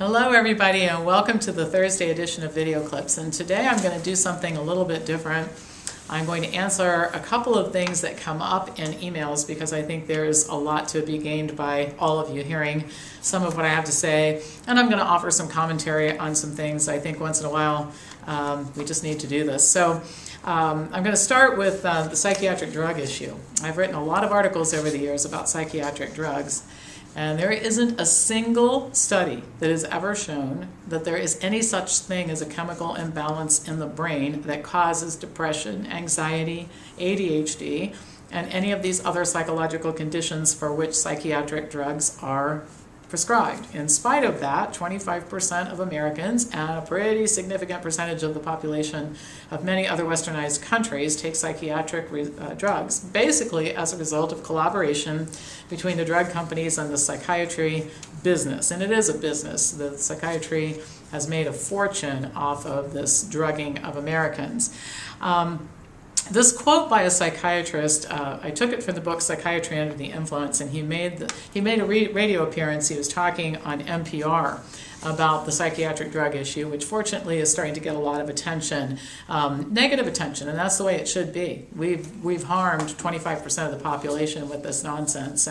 Hello everybody and welcome to the Thursday edition of Video Clips, and today I'm going to do something a little bit different. I'm going to answer a couple of things that come up in emails because I think there's a lot to be gained by all of you hearing some of what I have to say, and I'm going to offer some commentary on some things. I think once in a while we just need to do this. So I'm going to start with the psychiatric drug issue. I've written a lot of articles over the years about psychiatric drugs. And there isn't a single study that has ever shown that there is any such thing as a chemical imbalance in the brain that causes depression, anxiety, ADHD, and any of these other psychological conditions for which psychiatric drugs are prescribed. In spite of that, 25% of Americans and a pretty significant percentage of the population of many other westernized countries take psychiatric drugs, basically as a result of collaboration between the drug companies and the psychiatry business. And it is a business. The psychiatry has made a fortune off of this drugging of Americans. This quote by a psychiatrist, I took it from the book Psychiatry Under the Influence, and he made a radio appearance. He was talking on NPR about the psychiatric drug issue, which fortunately is starting to get a lot of attention, negative attention, and that's the way it should be. We've harmed 25% of the population with this nonsense.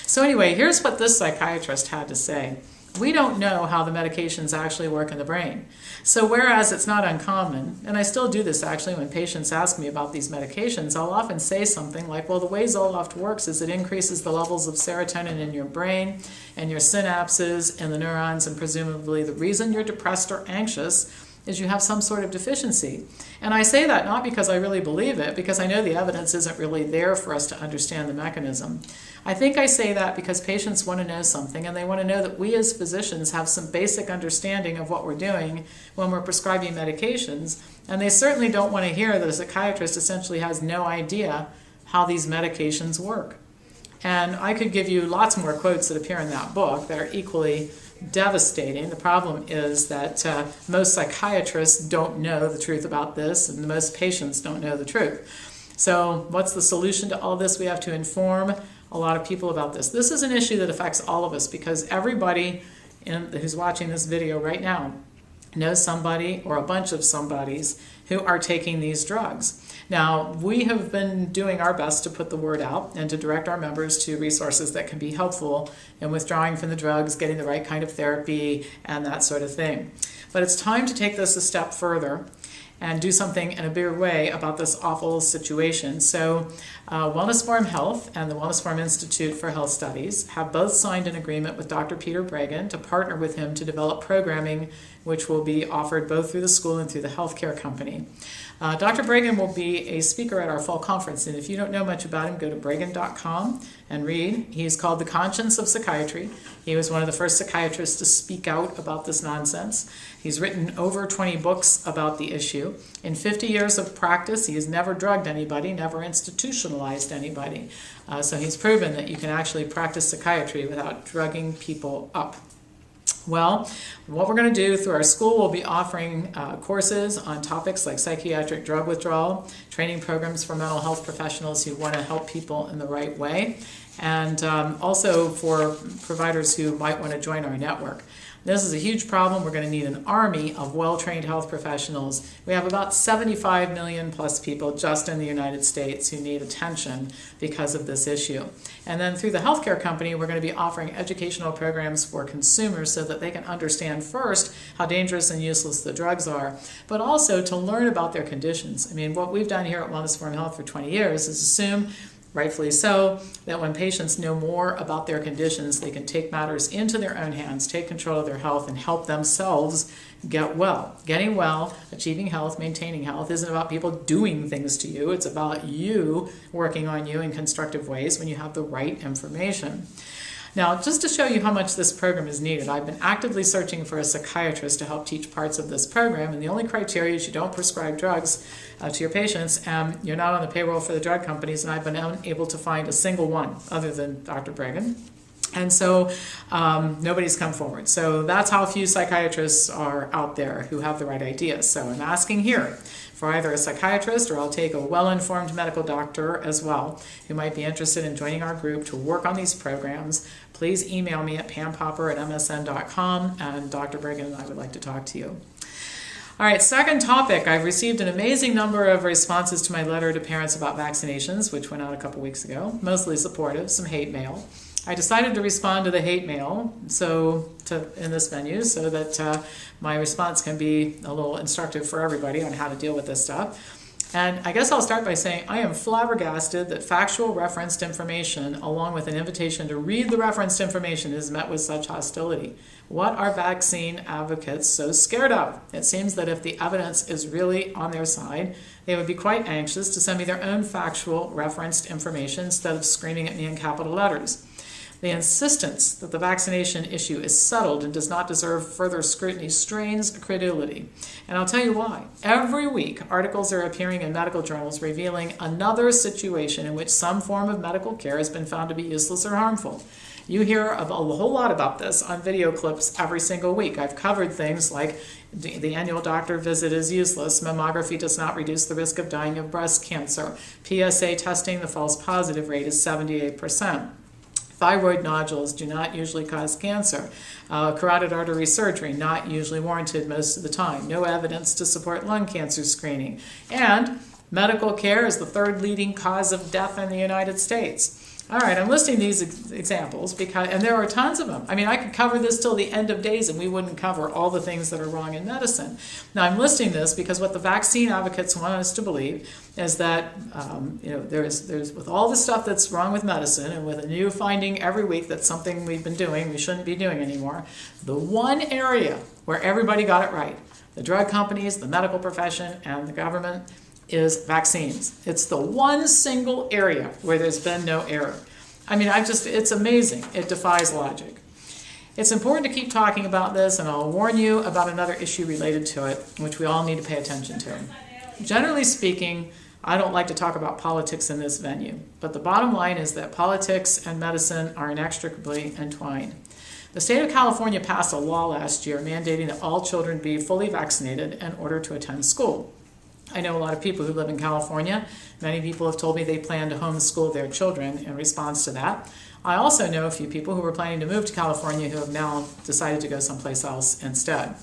So anyway, here's what this psychiatrist had to say. We don't know how the medications actually work in the brain. So whereas it's not uncommon, and I still do this actually when patients ask me about these medications, I'll often say something like, well, the way Zoloft works is it increases the levels of serotonin in your brain and your synapses and the neurons, and presumably the reason you're depressed or anxious is you have some sort of deficiency. And I say that not because I really believe it, because I know the evidence isn't really there for us to understand the mechanism. I think I say that because patients want to know something, and they want to know that we as physicians have some basic understanding of what we're doing when we're prescribing medications, and they certainly don't want to hear that a psychiatrist essentially has no idea how these medications work. And I could give you lots more quotes that appear in that book that are equally devastating. The problem is that most psychiatrists don't know the truth about this, and most patients don't know the truth. So what's the solution to all this? We have to inform a lot of people about this. This is an issue that affects all of us because everybody who's watching this video right now knows somebody or a bunch of somebodies who are taking these drugs. Now, we have been doing our best to put the word out and to direct our members to resources that can be helpful in withdrawing from the drugs, getting the right kind of therapy, and that sort of thing. But it's time to take this a step further and do something in a bigger way about this awful situation. So Wellness Forum Health and the Wellness Forum Institute for Health Studies have both signed an agreement with Dr. Peter Breggin to partner with him to develop programming which will be offered both through the school and through the healthcare company. Dr. Breggin will be a speaker at our fall conference, and if you don't know much about him, go to breggin.com and read. He's called the Conscience of Psychiatry. He was one of the first psychiatrists to speak out about this nonsense. He's written over 20 books about the issue. In 50 years of practice, he has never drugged anybody, never institutionalized anybody. So he's proven that you can actually practice psychiatry without drugging people up. Well, what we're going to do through our school, we'll be offering courses on topics like psychiatric drug withdrawal, training programs for mental health professionals who want to help people in the right way, and also for providers who might want to join our network. This is a huge problem. We're going to need an army of well-trained health professionals. We have about 75 million plus people just in the United States who need attention because of this issue. And then through the healthcare company, we're going to be offering educational programs for consumers so that they can understand first how dangerous and useless the drugs are, but also to learn about their conditions. I mean, what we've done here at Wellness Forum Health for 20 years is assume, rightfully so, that when patients know more about their conditions, they can take matters into their own hands, take control of their health, and help themselves get well. Getting well, achieving health, maintaining health isn't about people doing things to you. It's about you working on you in constructive ways when you have the right information. Now, just to show you how much this program is needed, I've been actively searching for a psychiatrist to help teach parts of this program, and the only criteria is you don't prescribe drugs to your patients, and you're not on the payroll for the drug companies, and I've been unable to find a single one other than Dr. Breggin. And so nobody's come forward. So that's how few psychiatrists are out there who have the right ideas. So I'm asking here for either a psychiatrist, or I'll take a well-informed medical doctor as well who might be interested in joining our group to work on these programs. Please email me at pampopper@msn.com, and Dr. Brigham and I would like to talk to you. All right, second topic. I've received an amazing number of responses to my letter to parents about vaccinations, which went out a couple weeks ago, mostly supportive, some hate mail. I decided to respond to the hate mail in this venue so that my response can be a little instructive for everybody on how to deal with this stuff. And I guess I'll start by saying I am flabbergasted that factual referenced information, along with an invitation to read the referenced information, is met with such hostility. What are vaccine advocates so scared of? It seems that if the evidence is really on their side, they would be quite anxious to send me their own factual referenced information instead of screaming at me in capital letters. The insistence that the vaccination issue is settled and does not deserve further scrutiny strains credulity. And I'll tell you why. Every week, articles are appearing in medical journals revealing another situation in which some form of medical care has been found to be useless or harmful. You hear a whole lot about this on video clips every single week. I've covered things like the annual doctor visit is useless, mammography does not reduce the risk of dying of breast cancer, PSA testing, the false positive rate is 78%. Thyroid nodules do not usually cause cancer. Carotid artery surgery, not usually warranted most of the time. No evidence to support lung cancer screening. And medical care is the third leading cause of death in the United States. All right, I'm listing these examples because, and there are tons of them. I mean, I could cover this till the end of days and we wouldn't cover all the things that are wrong in medicine. Now, I'm listing this because what the vaccine advocates want us to believe is that, there's with all the stuff that's wrong with medicine and with a new finding every week that's something we've been doing, we shouldn't be doing anymore, the one area where everybody got it right, the drug companies, the medical profession, and the government, is vaccines. It's the one single area where there's been no error. I mean, it's amazing. It defies logic. It's important to keep talking about this, and I'll warn you about another issue related to it, which we all need to pay attention to. Generally speaking, I don't like to talk about politics in this venue, but the bottom line is that politics and medicine are inextricably entwined. The state of California passed a law last year mandating that all children be fully vaccinated in order to attend school. I know a lot of people who live in California. Many people have told me they plan to homeschool their children in response to that. I also know a few people who were planning to move to California who have now decided to go someplace else instead.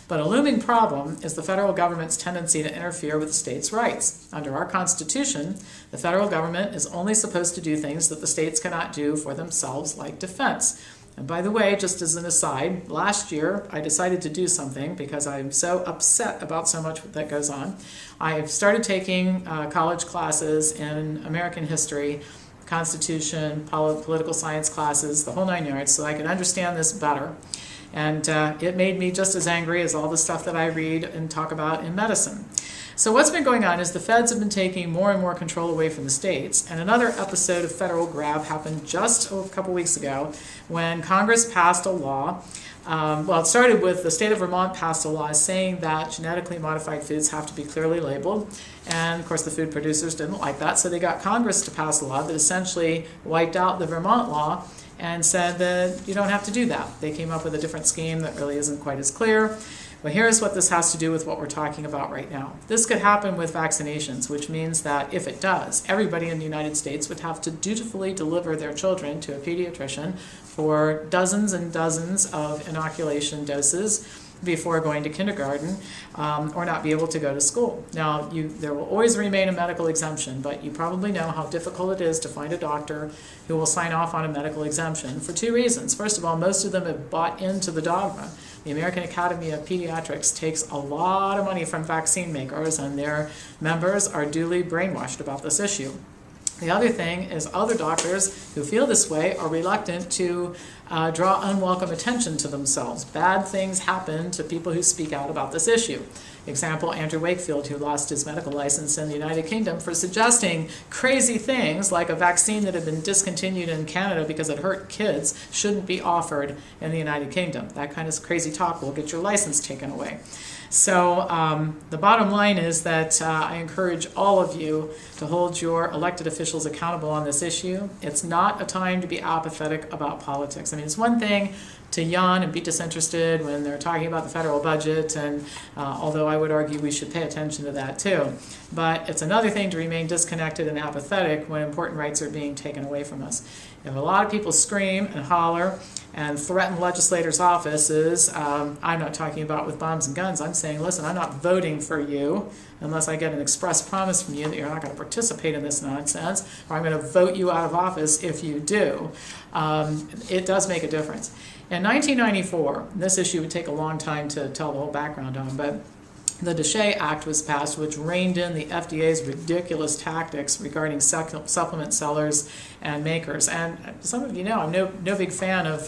But a looming problem is the federal government's tendency to interfere with the states' rights. Under our Constitution, the federal government is only supposed to do things that the states cannot do for themselves, like defense. And by the way, just as an aside, last year I decided to do something because I'm so upset about so much that goes on. I've started taking college classes in American history, Constitution, political science classes, the whole nine yards, so I could understand this better. And it made me just as angry as all the stuff that I read and talk about in medicine. So what's been going on is the feds have been taking more and more control away from the states, and another episode of federal grab happened just a couple weeks ago when Congress passed a law. It started with the state of Vermont passed a law saying that genetically modified foods have to be clearly labeled, and of course the food producers didn't like that, so they got Congress to pass a law that essentially wiped out the Vermont law and said that you don't have to do that. They came up with a different scheme that really isn't quite as clear. But here's what this has to do with what we're talking about right now. This could happen with vaccinations, which means that if it does, everybody in the United States would have to dutifully deliver their children to a pediatrician for dozens and dozens of inoculation doses before going to kindergarten, or not be able to go to school. Now, there will always remain a medical exemption, but you probably know how difficult it is to find a doctor who will sign off on a medical exemption for two reasons. First of all, most of them have bought into the dogma. The American Academy of Pediatrics takes a lot of money from vaccine makers, and their members are duly brainwashed about this issue. The other thing is other doctors who feel this way are reluctant to draw unwelcome attention to themselves. Bad things happen to people who speak out about this issue. Example, Andrew Wakefield, who lost his medical license in the United Kingdom for suggesting crazy things like a vaccine that had been discontinued in Canada because it hurt kids shouldn't be offered in the United Kingdom. That kind of crazy talk will get your license taken away. So the bottom line is that I encourage all of you to hold your elected officials accountable on this issue. It's not a time to be apathetic about politics. I mean, it's one thing to yawn and be disinterested when they're talking about the federal budget, and although I would argue we should pay attention to that too. But it's another thing to remain disconnected and apathetic when important rights are being taken away from us. If a lot of people scream and holler and threaten legislators' offices, I'm not talking about with bombs and guns. I'm saying, listen, I'm not voting for you unless I get an express promise from you that you're not going to participate in this nonsense, or I'm going to vote you out of office if you do. It does make a difference. In 1994, this issue would take a long time to tell the whole background on, but the DSHEA Act was passed, which reined in the FDA's ridiculous tactics regarding supplement sellers and makers. And some of you know I'm no big fan of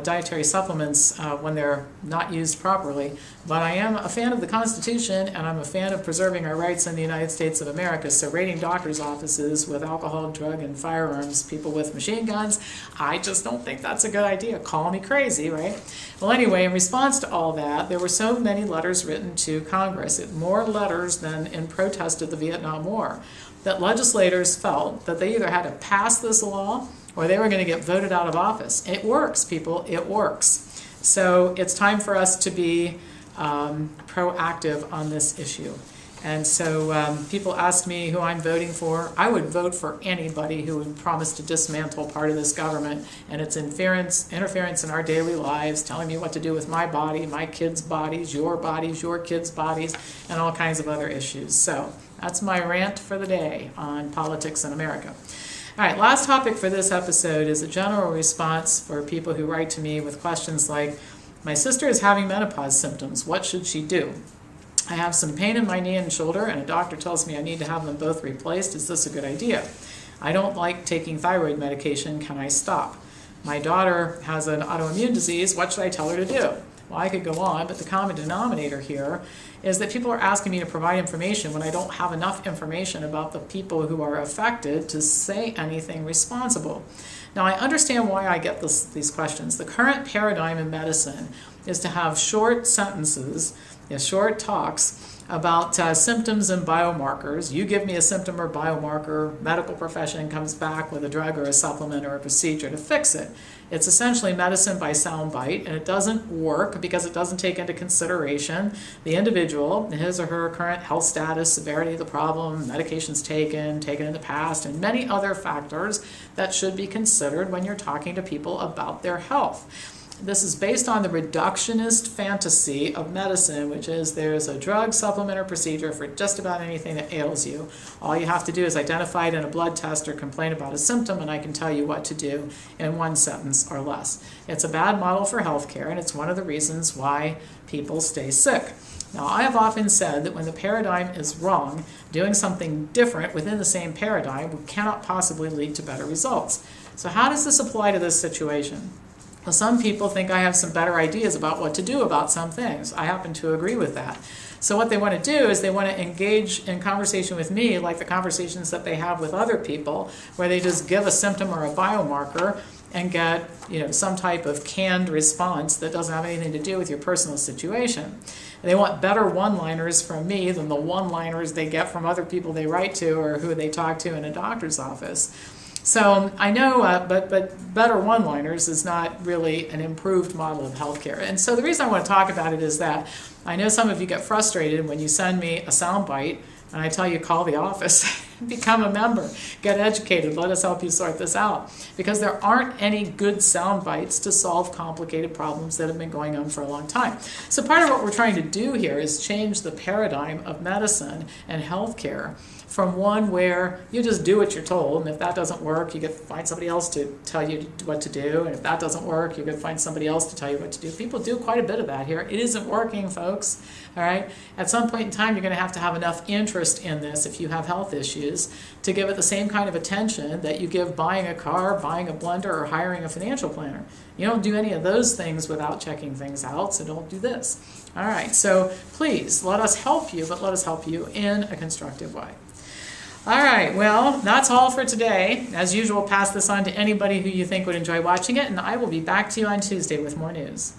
dietary supplements when they're not used properly, but I am a fan of the Constitution, and I'm a fan of preserving our rights in the United States of America. So raiding doctors' offices with alcohol, drug, and firearms, people with machine guns, I just don't think that's a good idea. Call me crazy, right? Well, anyway, in response to all that, there were so many letters written to Congress, more letters than in protest of the Vietnam War, that legislators felt that they either had to pass this law or they were going to get voted out of office. It works, people, it works. So it's time for us to be proactive on this issue. And so people ask me who I'm voting for. I would vote for anybody who would promise to dismantle part of this government and its interference in our daily lives, telling me what to do with my body, my kids' bodies, your kids' bodies, and all kinds of other issues. So that's my rant for the day on politics in America. All right, last topic for this episode is a general response for people who write to me with questions like, my sister is having menopause symptoms. What should she do? I have some pain in my knee and shoulder, and a doctor tells me I need to have them both replaced. Is this a good idea? I don't like taking thyroid medication. Can I stop? My daughter has an autoimmune disease. What should I tell her to do? Well, I could go on, but the common denominator here is that people are asking me to provide information when I don't have enough information about the people who are affected to say anything responsible. Now, I understand why I get these questions. The current paradigm in medicine is to have short sentences, short talks about symptoms and biomarkers. You give me a symptom or biomarker, medical profession comes back with a drug or a supplement or a procedure to fix it. It's essentially medicine by soundbite, and it doesn't work because it doesn't take into consideration the individual, his or her current health status, severity of the problem, medications taken in the past, and many other factors that should be considered when you're talking to people about their health. This is based on the reductionist fantasy of medicine, which is there's a drug, supplement, or procedure for just about anything that ails you. All you have to do is identify it in a blood test or complain about a symptom, and I can tell you what to do in one sentence or less. It's a bad model for healthcare, and it's one of the reasons why people stay sick. Now, I have often said that when the paradigm is wrong, doing something different within the same paradigm cannot possibly lead to better results. So how does this apply to this situation? Well, some people think I have some better ideas about what to do about some things. I happen to agree with that. So what they want to do is they want to engage in conversation with me like the conversations that they have with other people, where they just give a symptom or a biomarker and get some type of canned response that doesn't have anything to do with your personal situation. They want better one-liners from me than the one-liners they get from other people they write to or who they talk to in a doctor's office. So I know, but better one-liners is not really an improved model of healthcare. And so the reason I want to talk about it is that I know some of you get frustrated when you send me a soundbite and I tell you call the office, become a member, get educated, let us help you sort this out. Because there aren't any good sound bites to solve complicated problems that have been going on for a long time. So part of what we're trying to do here is change the paradigm of medicine and healthcare from one where you just do what you're told, and if that doesn't work, you get to find somebody else to tell you what to do, and if that doesn't work, you get to find somebody else to tell you what to do. People do quite a bit of that here. It isn't working, folks. All right? At some point in time, you're going to have enough interest in this if you have health issues to give it the same kind of attention that you give buying a car, buying a blender, or hiring a financial planner. You don't do any of those things without checking things out, so don't do this. All right, so please, let us help you, but let us help you in a constructive way. All right, well, that's all for today. As usual, pass this on to anybody who you think would enjoy watching it, and I will be back to you on Tuesday with more news.